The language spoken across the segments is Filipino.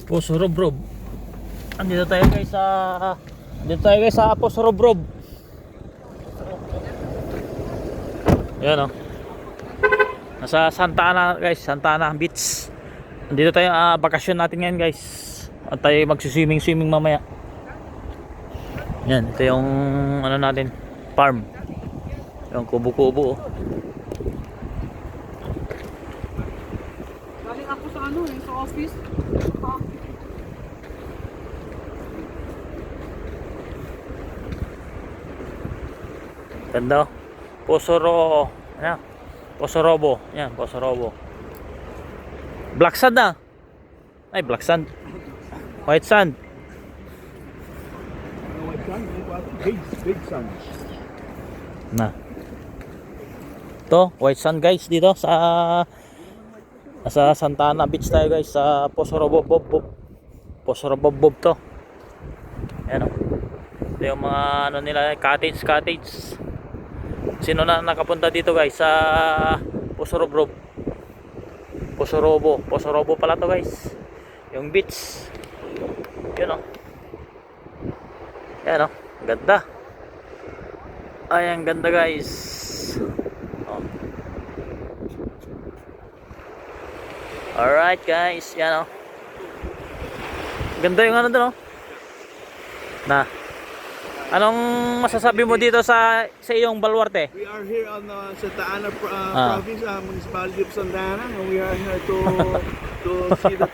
Poso Robrob. Andito tayo guys sa Poso Robrob. Yan o. Nasa Santa Ana guys, Santa Ana Beach. Andito tayo, bakasyon natin ngayon guys. At tayo magsiswimming mamaya. Yan, ito yung ano natin, farm. Yung kubo-kubo. Galing ako sa ano sa office. Ganda. Posoro, ayan. Posorobo, yan, Posorobo. Black sand na. Ay, black sand. White sand. White sand, big sand. Na. Ito, white sand guys dito sa Santa Ana Beach tayo guys sa Posorobo Bob. Posorobo Bob to. Ayan o. Ito yung mga ano nila, cottage. Sino na nakapunta dito guys sa Posorobo? Posorobo pala to guys. Yung beach. Yun o. Yan o. Ganda. Ay, ang ganda guys. Oh. Alright guys. Yan o. Ganda yung ano doon o. Na. Anong masasabi mo dito sa iyong baluarte? We are here on Santa Ana province, municipality of Santa Ana, and we are here to see the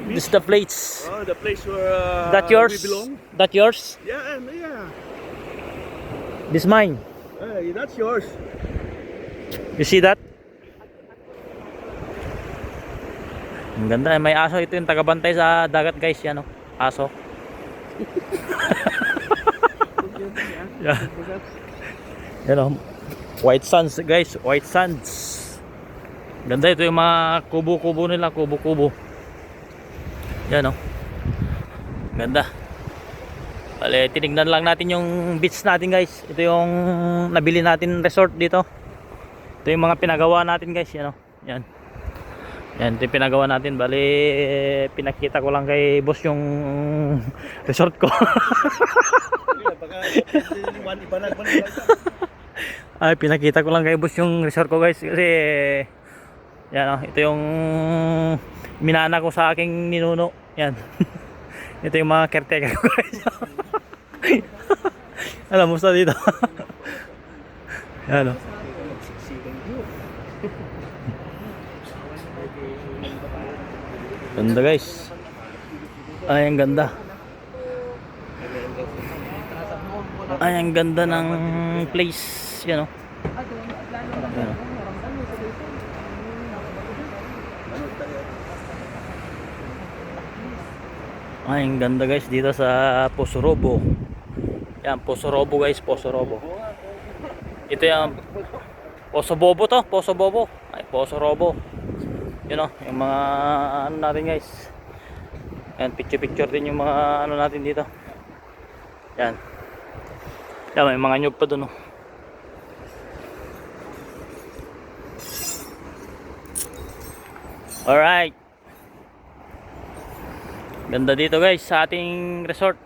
beach. This is the place. Oh, the place where That yours? we belong. That yours? Yeah, yeah. This mine. Hey, that's yours. You see that? Ang ganda. May aso. Ito yung tagabantay sa dagat guys. Yan o. Aso. Yeah. Yan o. White sands guys. White sands. Ganda. Ito yung mga kubo-kubo nila. Kubo-kubo. Yan o. Ganda. Bale, tinignan lang natin yung beach natin guys. Ito yung nabili natin resort dito. Ito yung mga pinagawa natin guys. Yan o. Yan. Yan, ito yung pinagawa natin. Bale, pinakita ko lang kay boss yung resort ko. Ay, pinakita ko lang kay boss yung resort ko guys. Kasi, yan o. Ito yung minana ko sa aking ninuno. Yan. Ito yung mga caretaker ko guys. Alam mo sa dito. Yan o. Ganda guys. Ay, ang ganda. Ay, ang ganda ng place. Yan o. Yan o. Ay, ang ganda guys dito sa Posorobo. Yan, Posorobo guys, Posorobo. Ito yung Posobobo to, Posobobo. Ay, Posorobo. Yun o, yung mga ano natin guys. Yan, picture din yung mga ano natin dito. Yan. Yan, may mga nyug pa dun o. Alright. Ganda dito guys sa ating resort.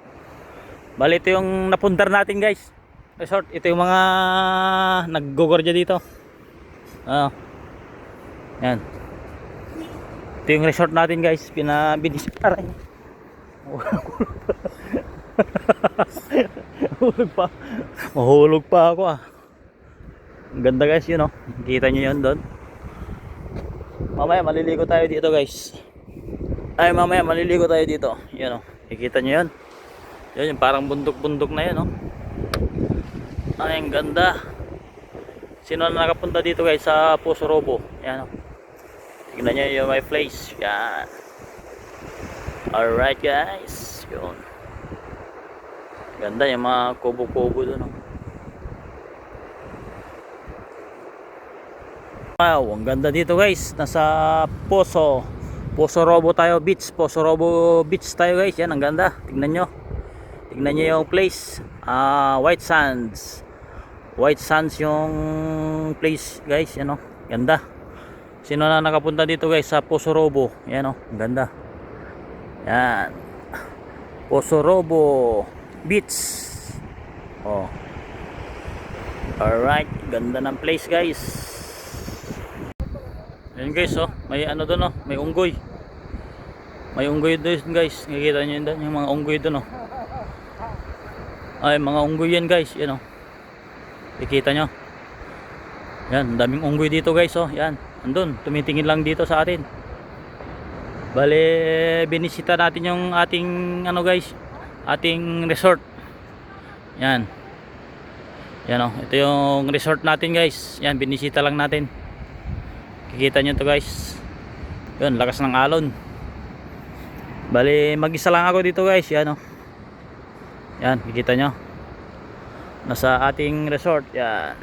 Bali, ito yung napundar natin guys. Resort, ito yung mga naggugordya dito. Yan. Ito yung resort natin guys. Pinabilis. Aray. Mahulog pa ako ah. Ang ganda guys yun oh. Kita nyo yun doon. Mamaya maliligo tayo dito guys. Ay, mamaya maliligo tayo dito. Yan oh. Kikita nyo yun. Yan yung parang bundok-bundok na yun oh. Ay, ang ganda. Sino na nakapunta dito guys sa Posorobo? Yan oh. Tignan nyo yung my place. Yan. Alright guys. Yun. Ganda yung mga kubo-kubo dun. Wow, ang ganda dito guys. Nasa Posorobo tayo beach. Posorobo beach tayo guys. Yan, ang ganda. Tignan nyo. Tignan nyo yung place. White sands. White sands yung place guys. Yan o. Ganda. Sino na nakapunta dito guys sa Posorobo? Yan o, ganda. Yan. Poso Robo Beach. Oh. Alright, ganda ng place guys. Ayan guys, oh, may ano doon, oh, may unggoy. May unggoy doon guys. Nakikita nyo yun, yung mga unggoy doon, oh. Ay, mga unggoy yan guys, yan, oh. Nakikita nyo. Yan, daming unggoy dito guys, oh. Yan, andun, tumitingin lang dito sa atin. Bale, binisita natin yung ating ano guys, ating resort. Yan. Yan, oh, ito yung resort natin guys. Yan, binisita lang natin. Kikita nyo to guys. Yun, lakas ng alon. Bale, mag-isa lang ako dito guys. Yan, oh. Yan, kikita nyo. Nasa ating resort. Yan.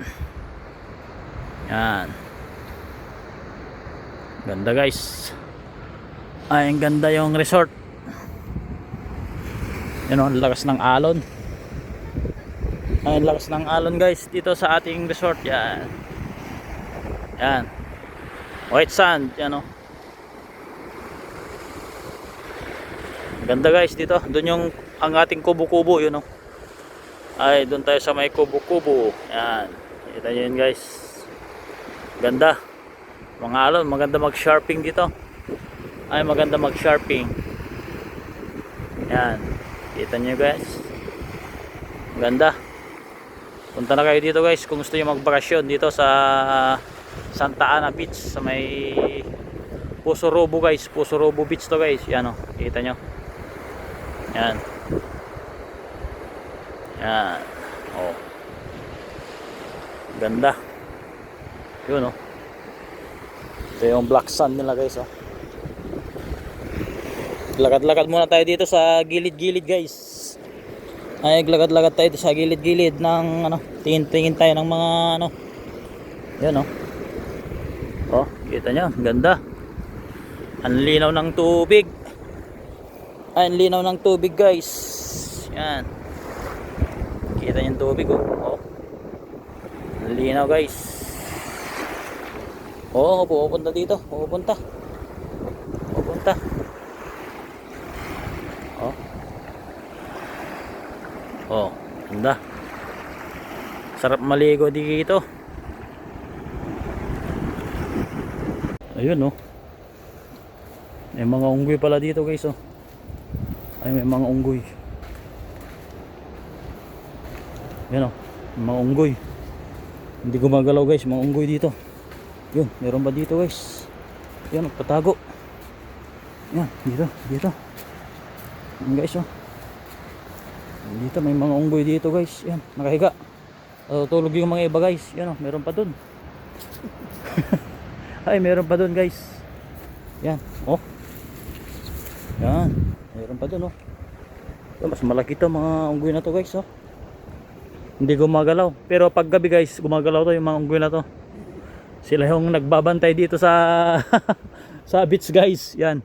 Yan. Ganda guys. Ay, ang ganda yung resort. Yan, oh, lakas ng alon. Ay, lakas ng alon guys dito sa ating resort. Yan. Yan. White sand, yan, oh. Ganda guys dito. Doon yung ang ating kubo-kubo, yun, oh. Ay, doon tayo sa may kubo-kubo. Yan. Kita nyo yun guys. Ganda. Mga alon, maganda mag-sharping dito. Ay, maganda mag-sharping. Yan. Kita nyo guys. Ganda. Punta na kayo dito guys kung gusto nyo magbakasyon dito sa Santa Ana Beach sa may Poso Robo guys. Poso Robo Beach to guys. Yan, oh. Kita nyo. Yan. Yan. Oh. Ganda. Yun, oh. Ito yung black sand nila guys, oh. Lakad-lakad muna tayo dito sa gilid-gilid guys. Ay, lakad-lakad tayo sa gilid-gilid ng ano, tingin-tingin tayo ng mga ano. Yan, oh. Oh, kita nyo, ganda. Ang linaw ng tubig. Ay, ang linaw ng tubig guys. Yan. Kita nyo yung tubig, oh. Oh. Ang linaw guys. Oh, pupunta dito. Pupunta. Oh. Oh, ganda. Sarap maligo dito. Ayun, oh. May mga unggoy pala dito guys, oh. Ay, may mga unggoy. Yan, oh. Mga unggoy. Hindi gumagalaw guys, mga unggoy dito. Yun, meron ba dito guys? Yan, patago. Yan, dito. Yan guys, oh. Dito may mga unggoy dito guys. Yan, nakahiga. Tulog yung mga iba guys. Yan, oh, meron pa dun. Ay, meron pa dun guys. Yan, oh. Yan, meron pa dun, oh. Mas malaki to mga unggoy na to guys, oh. Hindi gumagalaw. Pero pag gabi guys, gumagalaw to yung mga unggoy na to. Sila yung nagbabantay dito sa sa beach guys. Yan.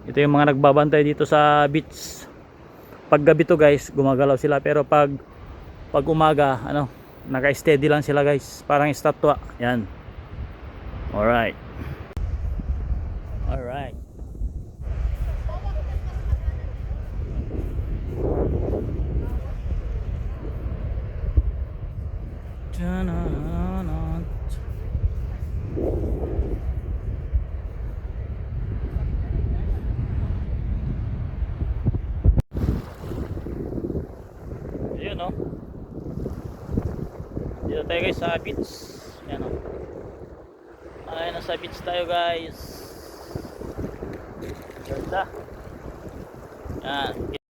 Ito yung mga nagbabantay dito sa beach. Pag gabi to guys, gumagalaw sila. Pero pag umaga, ano, naka-steady lang sila guys. Parang estatwa. Yan. Alright. Alright. Ayun, no? Dito tayo guys sa beach. Yan, no? Ay, nasa beach tayo guys. Ganda. Yan.